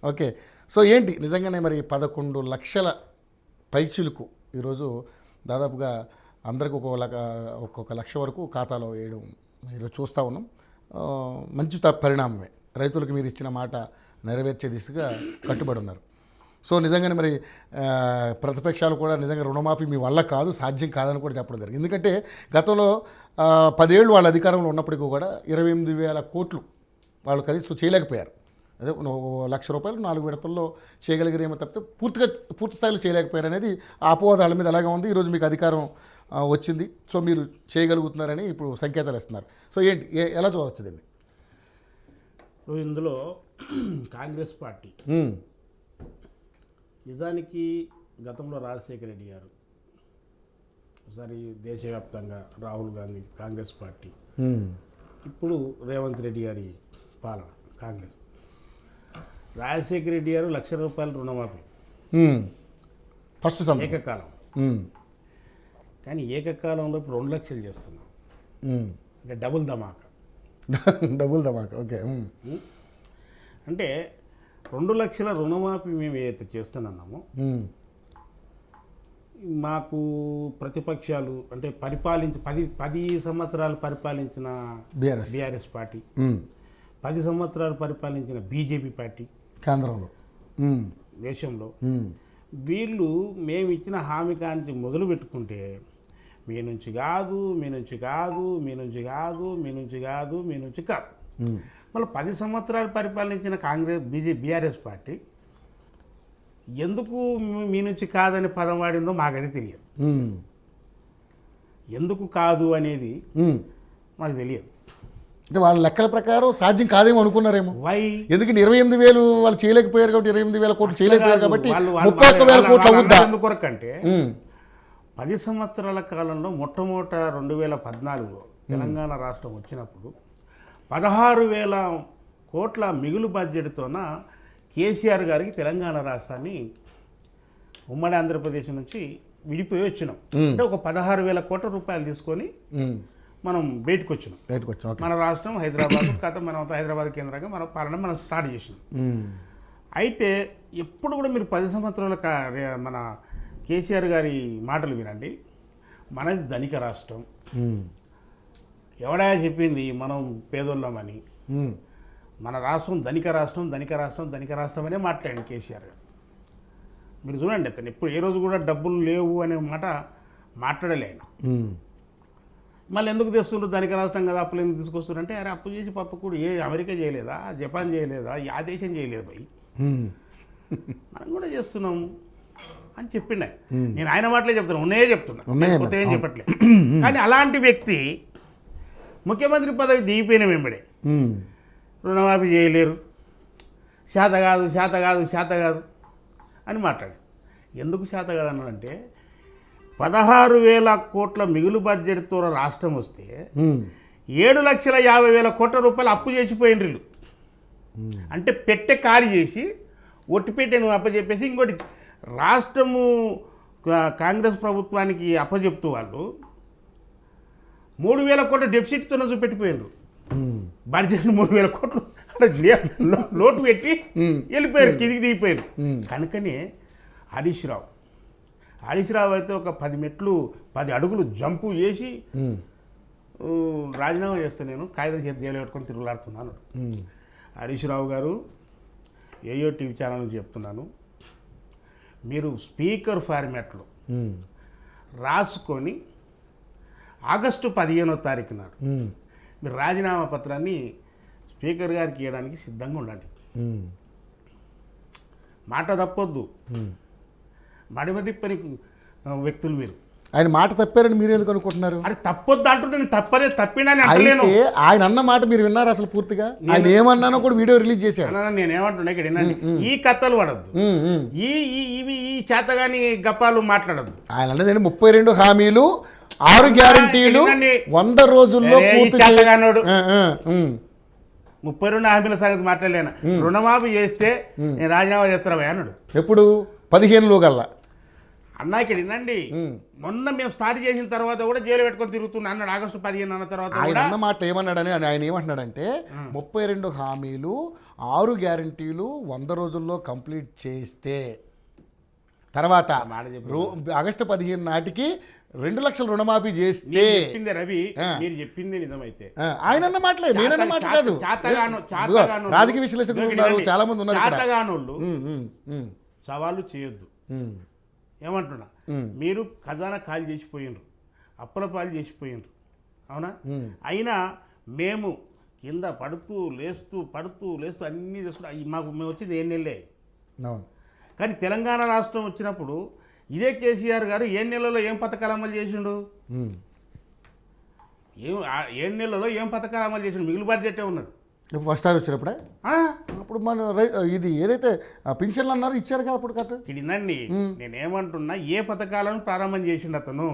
Okay. So ఏంటి నిజంగానే మరి 11 లక్షల పైచిలుకు ఈరోజు దాదాపుగా అందరికి ఒక్కొక్క లక్ష వరకు ఖాతాలో వేయడం ఈరోజు చూస్తూ ఉన్నాం. మంచి పరిణామమే. రైతులకు మీరు ఇచ్చిన మాట నెరవేర్చే దిశగా కట్టుబడి ఉన్నారు. సో నిజంగానే మరి ప్రతిపక్షాలు కూడా నిజంగా రుణమాఫీ మీ వల్ల కాదు, సాధ్యం కాదని కూడా చెప్పడం జరిగింది. ఎందుకంటే గతంలో 10 ఏళ్ళు వాళ్ళ అధికారంలో ఉన్నప్పటికీ కూడా 28,000 కోట్లు వాళ్ళు కలిసి చేయలేకపోయారు. అదే 1,00,000 రూపాయలు 4 విడతల్లో చేయగలిగారేమో తప్పితే పూర్తి స్థాయిలో చేయలేకపోయారు అనేది అపోహదాల మీద అలాగే ఉంది. ఈరోజు మీకు అధికారం వచ్చింది, సో మీరు చేయగలుగుతున్నారని ఇప్పుడు సంకేతాలు ఇస్తున్నారు. సో ఏంటి ఎలా చూడవచ్చు దీన్ని? ఇందులో కాంగ్రెస్ పార్టీ నిజానికి గతంలో రాజశేఖర రెడ్డి గారు, ఒకసారి దేశవ్యాప్తంగా రాహుల్ గాంధీ కాంగ్రెస్ పార్టీ, ఇప్పుడు రేవంత్ రెడ్డి గారి పాలన కాంగ్రెస్. రాజశేఖర రెడ్డి గారు ₹1,00,000 రుణమాఫీ ఫస్ట్ ఏకకాలం. కానీ ఏకకాలంలో ఇప్పుడు 2 లక్షలు చేస్తున్నాం, అంటే డబుల్ ధమాకా. ఓకే. అంటే 2 లక్షల రుణమాఫీ మేము ఏదైతే చేస్తున్నామో, మాకు ప్రతిపక్షాలు అంటే 10 సంవత్సరాలు పరిపాలించిన బీఆర్ఎస్ పార్టీ, 10 సంవత్సరాలు పరిపాలించిన బీజేపీ పార్టీ కేంద్రంలో దేశంలో, వీళ్ళు మేము ఇచ్చిన హామీ కాంచి మొదలు పెట్టుకుంటే మీ నుంచి కాదు, మీ నుంచి కాదు, మీ నుంచి కాదు, మీ నుంచి కాదు, మీ నుంచి కాదు. మళ్ళీ 10 సంవత్సరాలు పరిపాలించిన బీఆర్ఎస్ పార్టీ ఎందుకు మీ నుంచి కాదని పదం వాడిందో మాకది తెలియదు. ఎందుకు కాదు అనేది మాకు తెలియదు. అంటే వాళ్ళ లెక్కల ప్రకారం సాధ్యం కాదేమో అనుకున్నారేమో. వై? ఎందుకంటే 28,000 వాళ్ళు చేయలేకపోయారు కాబట్టి 28,000 కోట్లు చేయలేకపోయారు కాబట్టి 31,000 కోట్లు అవుద్దా? ఎందుకొరకంటే 10 సంవత్సరాల కాలంలో మొట్టమొదట 2014లో తెలంగాణ రాష్ట్రం వచ్చినప్పుడు 16,000 కోట్ల మిగులు బడ్జెట్తోన కేసీఆర్ గారికి తెలంగాణ రాష్ట్రాన్ని ఉమ్మడి ఆంధ్రప్రదేశ్ నుంచి విడిపోయి వచ్చినాం. అంటే ఒక 16,000 కోట్ల రూపాయలు తీసుకొని మనం బయటకు వచ్చినాం. మన రాష్ట్రం హైదరాబాద్, మనం హైదరాబాద్ కేంద్రంగా మన పాలన మనం స్టార్ట్ చేసినాం. అయితే ఎప్పుడు కూడా మీరు 10 సంవత్సరాల మన కేసీఆర్ గారి మాటలు వినండి. మనది ధనిక రాష్ట్రం, ఎవడా చెప్పింది మనం పేదోళ్ళమని, మన రాష్ట్రం ధనిక రాష్ట్రం, ధనిక రాష్ట్రం, ధనిక రాష్ట్రం అనే మాట్లాడండి కేసీఆర్ గారు. మీరు చూడండి, అతను ఎప్పుడు ఏ రోజు కూడా డబ్బులు లేవు అనే మాట మాట్లాడలే ఆయన. మళ్ళీ ఎందుకు తెస్తుండ్రు ధనిక రాష్ట్రం కదా, అప్పులు ఎందుకు తీసుకొస్తున్నారు అంటే, అరే అప్పు చేసి పప్పు కూడా అమెరికా చేయలేదా, జపాన్ చేయలేదా, ఆ దేశం చేయలేదు పోయి, మనం కూడా చేస్తున్నాము అని చెప్పిండే. నేను ఆయన మాటలే చెప్తున్నా, ఉన్నాయే చెప్తున్నా, కొత్త ఏం చెప్పట్లేదు. కానీ అలాంటి వ్యక్తి ముఖ్యమంత్రి పదవి దిగిపోయిన వెంబడే రుణమాఫీ చేయలేరు, శాత కాదు, శాత కాదు, శాత కాదు అని మాట్లాడు. ఎందుకు శాత కాదు అన్నాడంటే 16,000 కోట్ల మిగులు బడ్జెట్తో రాష్ట్రం వస్తే 7,50,000 కోట్ల రూపాయలు అప్పు చేసిపోయినరు. అంటే పెట్టె ఖాళీ చేసి ఒట్టిపెట్టె నువ్వు అప్పచెప్పేసి ఇంకోటి రాష్ట్రము కాంగ్రెస్ ప్రభుత్వానికి అప్పచెప్తూ వాళ్ళు 3,000 కోట్ల డెఫిసిట్తో చూపెట్టిపోయినారు. బడ్జెట్ 3,000 కోట్లు లోటు పెట్టి వెళ్ళిపోయారు, కిందికి దిగిపోయారు. కనుకనే హరీష్ రావు అయితే ఒక 10 అడుగులు జంపు చేసి రాజీనామా చేస్తే నేను కాగితం చేతి జైలు పెట్టుకొని తిరుగులాడుతున్నాను. హరీష్ రావు గారు, ఏయో టీవీ ఛానల్ నుంచి చెప్తున్నాను, మీరు స్పీకర్ ఫార్మాట్లో రాసుకొని ఆగస్టు 15వ తారీఖు నాడు మీరు రాజీనామా పత్రాన్ని స్పీకర్ గారికి ఇవ్వడానికి సిద్ధంగా ఉండండి. మాట తప్పొద్దు, మడిమ తిప్పని వ్యక్తులు మీరు. ఆయన మాట తప్పారని మీరు ఎందుకు అనుకుంటున్నారు? అది తప్పొద్దు అంటుంటే నేను తప్పినని అంటలేను. ఆయన అన్న మాట మీరు విన్నారు అసలు పూర్తిగా? ఆయన ఏమన్నానో కూడా వీడియో రిలీజ్ చేశారు. నేను ఏమంటున్నా ఇక్కడ వినండి, ఈ కథలు పడద్దు, ఈ చేతగాని గప్పాలు మాట్లాడద్దు. ఆయన అన్నది 32 హామీలు, 6 గ్యారంటీలు 100 రోజుల్లో చేతగానోడు 32 హామీల సంగతి మాట్లాడలేను. రుణమాఫీ చేస్తే నేను రాజీనామా చేస్తారా అన్నాడు. ఎప్పుడు? 15లో గల్లా అన్నా ఇక్కడ వినండి, మొన్న మేము స్టార్ట్ చేసిన తర్వాత కూడా జైలు పెట్టుకొని తిరుగుతున్నా అన్నాడు. ఆగస్టు 15 అన్న తర్వాత ఆయన కూడా అన్న మాట ఏమన్నాడని ఆయన ఏమంటున్నాడంటే 32 హామీలు 6 గ్యారంటీలు 100 రోజుల్లో కంప్లీట్ చేస్తే తర్వాత ఆగస్టు 15 నాటికి 2 లక్షల రుణమాఫీ చేస్తే చెప్పింది రవి, మీరు చెప్పింది నిజమైతే ఆయన అన్న మాటలే, నేనన్న మాట కాదు. రాజకీయ విశ్లేషకులు ఉన్నారు, చాలా మంది ఉన్నారు. చాతగానోళ్ళు సవాళ్ళు చేయొద్దు ఏమంటున్నా. మీరు ఖజానా ఖాళీ చేసిపోయినరు, అప్పుల పాలు చేసిపోయినరు, అవునా? అయినా మేము కింద పడుతూ లేస్తూ అన్నీ చేసుకుంటూ మేము వచ్చింది 7 నెలలే. కానీ తెలంగాణ రాష్ట్రం వచ్చినప్పుడు ఇదే కేసీఆర్ గారు 7 నెలల్లో ఏం పథకాలు అమలు చేసిండు? 7 నెలల్లో ఏం పథకాలు అమలు చేసిండు? మిగులు బడ్జెటే ఉన్నది. ఫస్ట్ సారి వచ్చినప్పుడే అప్పుడు మన ఇది ఏదైతే పింఛన్లు అన్నారు ఇచ్చారు కదా అప్పుడు కథ. ఇదండి నేనేమంటున్నా, ఏ పథకాలను ప్రారంభం చేసిండు అతను?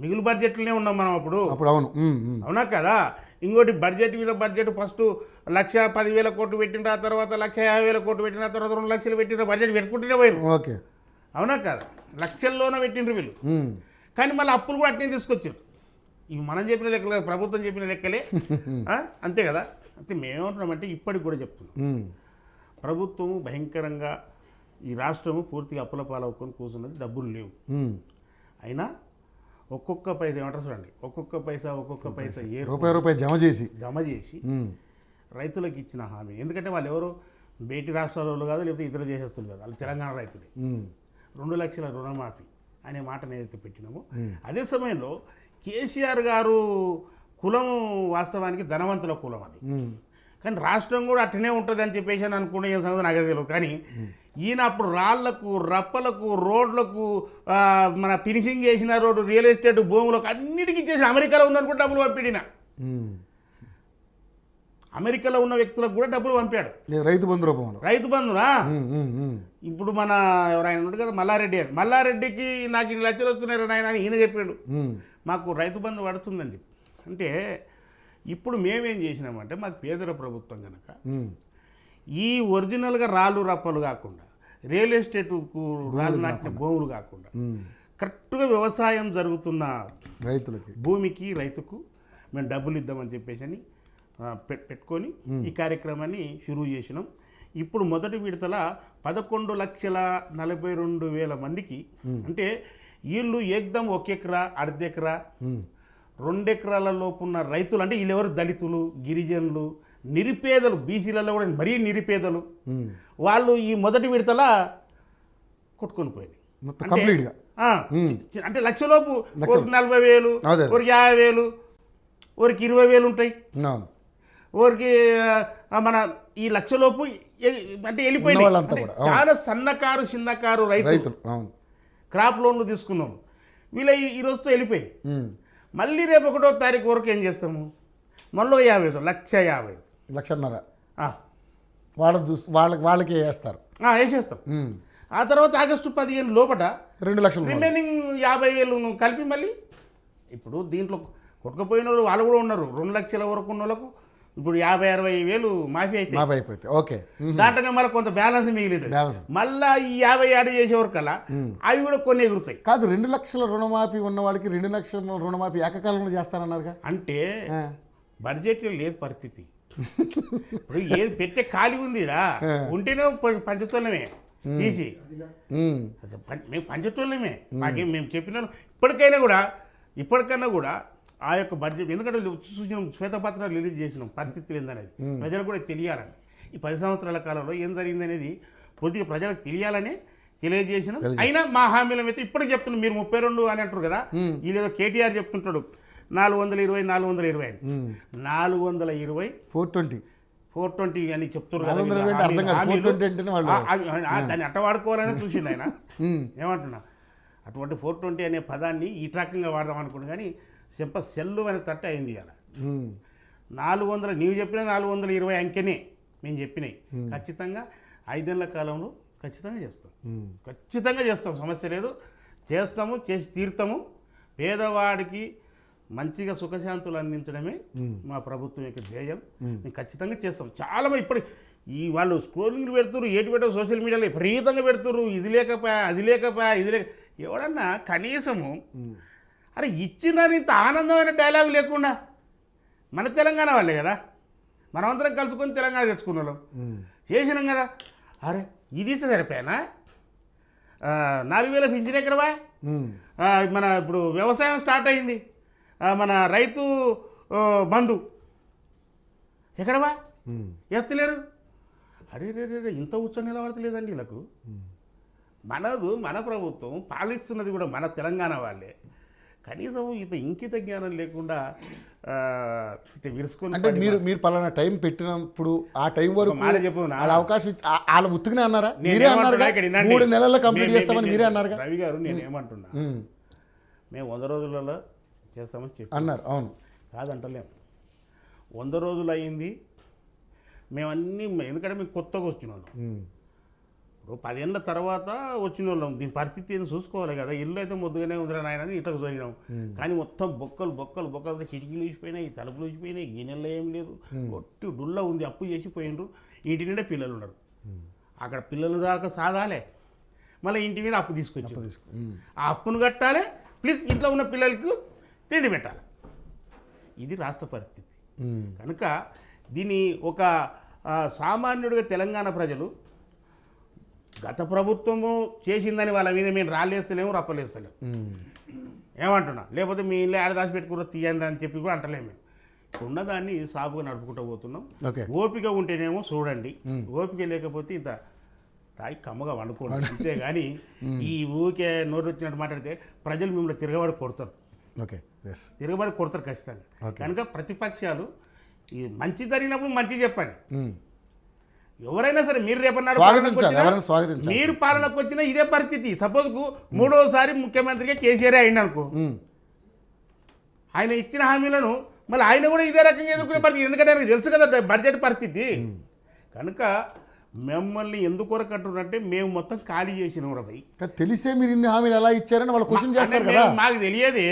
మిగులు బడ్జెట్లోనే ఉన్నాం మనం అప్పుడు. అవును, అవునా కదా? ఇంకోటి బడ్జెట్ మీద బడ్జెట్ ఫస్ట్ 1,10,000 కోట్లు పెట్టిన తర్వాత 1,50,000 కోట్లు పెట్టిన తర్వాత 2 లక్షలు పెట్టిన బడ్జెట్ పెట్టుకుంటూనే పోయారు. ఓకే, అవునా కదా? లక్షల్లోనే పెట్టిండ్రు వీళ్ళు. కానీ మళ్ళీ అప్పులు కూడా అట్నే తీసుకొచ్చారు. ఇవి మనం చెప్పిన లెక్కలే, ప్రభుత్వం చెప్పిన లెక్కలే, అంతే కదా? అంటే మేమేమంటున్నామంటే ఇప్పటికి కూడా చెప్తున్నాం, ప్రభుత్వము భయంకరంగా ఈ రాష్ట్రము పూర్తిగా అప్పుల పాలవుకొని కూర్చున్నది, డబ్బులు లేవు. అయినా ఒక్కొక్క పైసా ఏమంటారు చూడండి, ఒక్కొక్క పైసా రూపాయి జమ చేసి రైతులకు ఇచ్చిన హామీ. ఎందుకంటే వాళ్ళు ఎవరు బయటి రాష్ట్రాల వాళ్ళు కాదు, లేకపోతే ఇతర దేశస్తులు కాదు, వాళ్ళు తెలంగాణ రైతులే. 2 లక్షల రుణమాఫీ అనే మాట నేనైతే పెట్టినామో, అదే సమయంలో కేసీఆర్ గారు కులం వాస్తవానికి ధనవంతుల కులం అది. కానీ రాష్ట్రం కూడా అట్టనే ఉంటుంది అని చెప్పేసి అని అనుకునే సంగతి నాకు తెలియదు. కానీ ఈయన అప్పుడు రాళ్లకు, రప్పలకు, రోడ్లకు, మన ఫినిషింగ్ చేసిన రోడ్డు, రియల్ ఎస్టేట్ భూములకు అన్నిటికీ చేసిన అమెరికాలో ఉన్నది డబ్బులు పంపిడిన. అమెరికాలో ఉన్న వ్యక్తులకు కూడా డబ్బులు పంపాడు రైతు బంధు రూపంలో. రైతు బంధునా? ఇప్పుడు మన ఎవరైనా ఉన్నాడు కదా మల్లారెడ్డి గారు, మల్లారెడ్డికి నాకు 2 లక్షలు వస్తున్నాయి నాయన అని ఈయన చెప్పాడు, మాకు రైతు బంధు పడుతుందని చెప్పి. అంటే ఇప్పుడు మేమేం చేసినామంటే, మాది పేదల ప్రభుత్వం కనుక ఈ ఒరిజినల్గా రాళ్ళు రప్పలు కాకుండా, రియల్ ఎస్టేట్కు రాళ్ళు నాటిన భూములు కాకుండా, కరెక్ట్గా వ్యవసాయం జరుగుతున్న రైతులకి, భూమికి, రైతుకు మేము డబ్బులు ఇద్దామని చెప్పేసి అని పెట్టుకొని ఈ కార్యక్రమాన్ని షురూ చేసినాం. ఇప్పుడు మొదటి విడతల 11,42,000 మందికి, అంటే వీళ్ళు ఏకదం 1 ఎకరా, అర్ధ ఎకరా, 2 ఎకరాల లోపు ఉన్న రైతులు, అంటే వీళ్ళెవరు దళితులు, గిరిజనులు, నిరుపేదలు, బీసీలలో కూడా మరీ నిరుపేదలు, వాళ్ళు ఈ మొదటి విడతల కొట్టుకొని పోయింది. అంటే లక్షలోపు 40,000, 50,000, 20,000 ఉంటాయి. ఊరికి మన ఈ లక్షలోపు అంటే వెళ్ళిపోయింది. చాలా సన్నకారు, చిన్నకారు రైతులు క్రాప్ లోన్లు తీసుకున్నాము, వీళ్ళ ఈ రోజుతో వెళ్ళిపోయింది. మళ్ళీ రేపు 1వ తారీఖు వరకు ఏం చేస్తాము? మళ్ళీ 50,000, 1,50,000 వాళ్ళకి వేస్తారు, వేసేస్తాం. ఆ తర్వాత ఆగస్టు 15 లోపల 2 లక్షలు, రిమైనింగ్ 50,000 కలిపి మళ్ళీ ఇప్పుడు దీంట్లో కొట్టుకుపోయిన వాళ్ళు వాళ్ళు కూడా ఉన్నారు. 2 లక్షల వరకు ఉన్న వాళ్ళకు ఇప్పుడు 50,000-60,000 మాఫీ అయిపోయింది. ఓకే, దాంట్లో మళ్ళీ కొంత బ్యాలెన్స్ మిగిలింది. మళ్ళీ ఈ 50 యాడ్ చేసే వరకల్లా అవి కూడా కొన్ని ఎగురుతాయి. కాదు, 2 లక్షల రుణమాఫీ ఉన్న వాళ్ళకి 2 లక్షల రుణమాఫీ ఏకకాలంలో చేస్తారన్నారుగా. అంటే బడ్జెట్లో లేదు పరిస్థితి. ఇప్పుడు ఏది పెట్టే ఖాళీ ఉంది, ఉంటేనే పంచుతున్నామే తీసి, మేము పంచుతున్నామే. మాకేం మేము చెప్పినాను. ఇప్పటికైనా కూడా ఆ యొక్క బడ్జెట్, ఎందుకంటే చూసినాం, శ్వేతపత్రాలు రిలీజ్ చేసినాం పరిస్థితులు ఏందనేది ప్రజలకు కూడా తెలియాలని. ఈ 10 సంవత్సరాల కాలంలో ఏం జరిగిందనేది కొద్దిగా ప్రజలకు తెలియాలని తెలియజేసినాం. అయినా మా హామీల మీద ఇప్పటికి చెప్తున్నాం. మీరు 32 అని అంటారు కదా, వీళ్ళేదో కేటీఆర్ చెప్తుంటాడు 420 420 అని చెప్తున్నారు కదా. దాన్ని అట్ట వాడుకోవాలని చూసిండు ఆయన. ఏమంటున్నా, అటువంటి 420 అనే పదాన్ని ఈ రకంగా వాడదాం అనుకున్నా, కానీ సెల్లు అనే తట్ట అయింది కదా. 400 నీవు చెప్పిన 420 అంకెనే మేము చెప్పినాయి. ఖచ్చితంగా 5 ఏళ్ల కాలంలో ఖచ్చితంగా చేస్తాం, సమస్య లేదు. చేసి తీరుతాము. పేదవాడికి మంచిగా సుఖశాంతులు అందించడమే మా ప్రభుత్వం యొక్క ధ్యేయం. మేము ఖచ్చితంగా చేస్తాం. చాలామంది ఇప్పుడు ఈ వాళ్ళు స్క్రోలింగ్లు పెడుతున్నారు, ఏటి పెట్టారు, సోషల్ మీడియాలో విపరీతంగా పెడుతున్నారు, ఇది లేకపోయా. ఎవడన్నా కనీసము అరే ఇచ్చిందని ఇంత ఆనందమైన డైలాగ్ లేకుండా మన తెలంగాణ వాళ్ళే కదా మనమందరం కలుసుకొని తెలంగాణ తెచ్చుకున్న వాళ్ళం చేసినాం కదా. అరే ఇది సరిపోయానా 4,000 పింఛన్ ఎక్కడవా? మన ఇప్పుడు వ్యవసాయం స్టార్ట్ అయింది, మన రైతు బంధు ఎక్కడవా? ఎత్తలేరు. అరే రే రే ఇంత ఉచ్చ నిలబడతలేదండి వీళ్ళకు. మన ప్రభుత్వం పాలిస్తున్నది కూడా మన తెలంగాణ వాళ్ళే. కనీసం ఇంకిత జ్ఞానం లేకుండా విరుచుకొని అంటే మీరు పలానా టైం పెట్టినప్పుడు ఆ టైం వరకు మాట చెప్పు వాళ్ళ అవకాశం వాళ్ళ ఉత్తుకునే అన్నారా? మీరే అన్నారు 3 నెలల్లో కంప్లీట్ చేస్తామని మీరే అన్నారు. రవి గారు నేను ఏమంటున్నా, మేము 100 రోజులలో చేస్తామని చెప్పి అన్నారు. అవును కాదంటలేము. 100 రోజులు అయ్యింది మేమన్నీ, ఎందుకంటే మేము కొత్తగా వచ్చిన వాళ్ళం. ఇప్పుడు 10 ఏళ్ళ తర్వాత వచ్చిన వాళ్ళం. దీని పరిస్థితి ఏం చూసుకోవాలి కదా. ఇల్లు అయితే ముద్దుగానే ఉందిరా నాయన అని ఇట్లా జరిగినాం. కానీ మొత్తం బొక్కలు కిటికీలు ఊసిపోయినాయి, తలుపులు ఊసిపోయినాయి, గిన్నెల్లో ఏం లేదు, ఒట్టి డుల్ల ఉంది. అప్పు చేసి పోయినరు. ఇంటి నిండా పిల్లలు ఉన్నారు. అక్కడ పిల్లల దాకా సాదాలే, మళ్ళీ ఇంటి మీద అప్పు తీసుకొచ్చి ఆ అప్పును కట్టాలి, ప్లీజ్ ఇంట్లో ఉన్న పిల్లలకు తిండి పెట్టాలి. ఇది రాష్ట్ర పరిస్థితి. కనుక దీన్ని ఒక సామాన్యుడిగా తెలంగాణ ప్రజలు గత ప్రభుత్వము చేసిందని వాళ్ళ మీద మేము రాళ్ళేస్తలేము, రప్పలేస్తలేము. ఏమంటున్నా, లేకపోతే మీ ఇల్లు ఆడదాసి పెట్టుకున్న తీయండి అని చెప్పి కూడా అంటలేము. మేము ఉన్నదాన్ని సాగుగా నడుపుకుంటూ పోతున్నాం. ఓపిక ఉంటేనేమో చూడండి, ఓపిక లేకపోతే ఇంత తాయి కమ్మగా వండుకోండి. అంతేగాని ఈ ఊరికే నోరు వచ్చినట్టు మాట్లాడితే ప్రజలు మిమ్మల్ని తిరగబడి కొడతారు. తిరగబడి కొడతారు ఖచ్చితంగా. కనుక ప్రతిపక్షాలు ఈ మంచి జరిగినప్పుడు మంచి చెప్పండి. ఎవరైనా సరే మీరు రేపన్నాడు మీరు పాలనకు వచ్చినా ఇదే పరిస్థితి. సపోజ్కు 3వసారి ముఖ్యమంత్రిగా కేసీఆర్ అయింది అనుకో, ఆయన ఇచ్చిన హామీలను మళ్ళీ ఆయన కూడా ఇదే రకంగా ఎదుర్కొనే పరిస్థితి. ఎందుకంటే ఆయనకు తెలుసు కదా బడ్జెట్ పరిస్థితి. కనుక మిమ్మల్ని ఎందుకొరకు అంటున్నారంటే మేము మొత్తం ఖాళీ చేసినాం రవి. తెలిసే మీరు ఇన్ని హామీలు ఎలా ఇచ్చారని వాళ్ళు క్వశ్చన్ చేస్తారు కదా. మాకు తెలియదే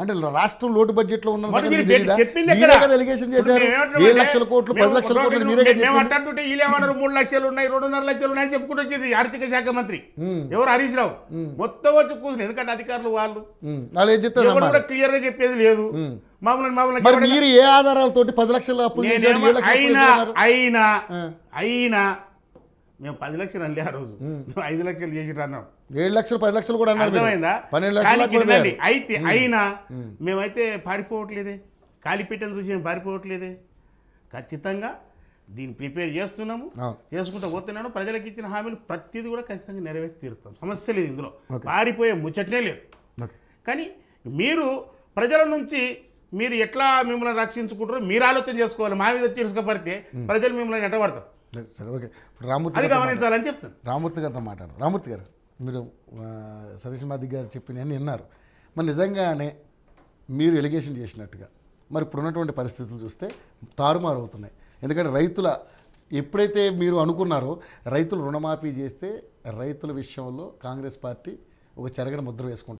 అంటే రాష్ట్రం లోటు బడ్జెట్ లో ఉందని చెప్పింది 7 లక్షల కోట్లు 10 లక్షల కోట్లు మేమంటే వీళ్ళేమన్నారు 3 లక్షలు ఉన్నాయి 2.5 లక్షలు ఉన్నాయి చెప్పుకుంటూ వచ్చేది ఆర్థిక శాఖ మంత్రి ఎవరు హరీష్ రావు. మొత్తం వచ్చి కూర్చుని, ఎందుకంటే అధికారులు వాళ్ళు ఏం చెప్తారు క్లియర్ గా చెప్పేది లేదు. మీరు ఏ ఆధారాలతోటి 10 లక్షల అప్పులు అయినా మేము 10 లక్షలు అండి ఆ రోజు, 5 లక్షలు చేసి అన్నాం. 7 లక్షలు 10 లక్షలు కూడా అర్థమైందా? 12 లక్షలు అయితే అయినా మేమైతే పారిపోవట్లేదే, కాలిపెట్టని చూసి మేము పారిపోవట్లేదే. ఖచ్చితంగా దీన్ని ప్రిపేర్ చేస్తున్నాము, చేసుకుంటూ పోతున్నాను. ప్రజలకు ఇచ్చిన హామీలు ప్రతిదీ కూడా ఖచ్చితంగా నెరవేర్చి తీరుతాం. సమస్య లేదు ఇందులో, పారిపోయే ముచ్చటనే లేదు. కానీ మీరు ప్రజల నుంచి మీరు ఎట్లా మిమ్మల్ని రక్షించుకుంటారో మీరు ఆలోచన చేసుకోవాలి. మా మీద తీసుకుపడితే ప్రజలు మిమ్మల్ని ఎట్టబడతారు. సరే, ఓకే. ఇప్పుడు అది గమనించాలని చెప్తాను. రామూర్తి గారితో మాట్లాడదాం. రామూర్తి గారు, మీరు సతీష్ మాది గారు చెప్పినవన్నీ విన్నారు. మరి నిజంగానే మీరు ఎలిగేషన్ చేసినట్టుగా మరి ఇప్పుడున్నటువంటి పరిస్థితులు చూస్తే తారుమారు అవుతున్నాయి. ఎందుకంటే ఎప్పుడైతే మీరు అనుకున్నారో రైతులు రుణమాఫీ చేస్తే రైతుల విషయంలో కాంగ్రెస్ పార్టీ ఒక చెరగడ ముద్ర వేసుకుంటారు.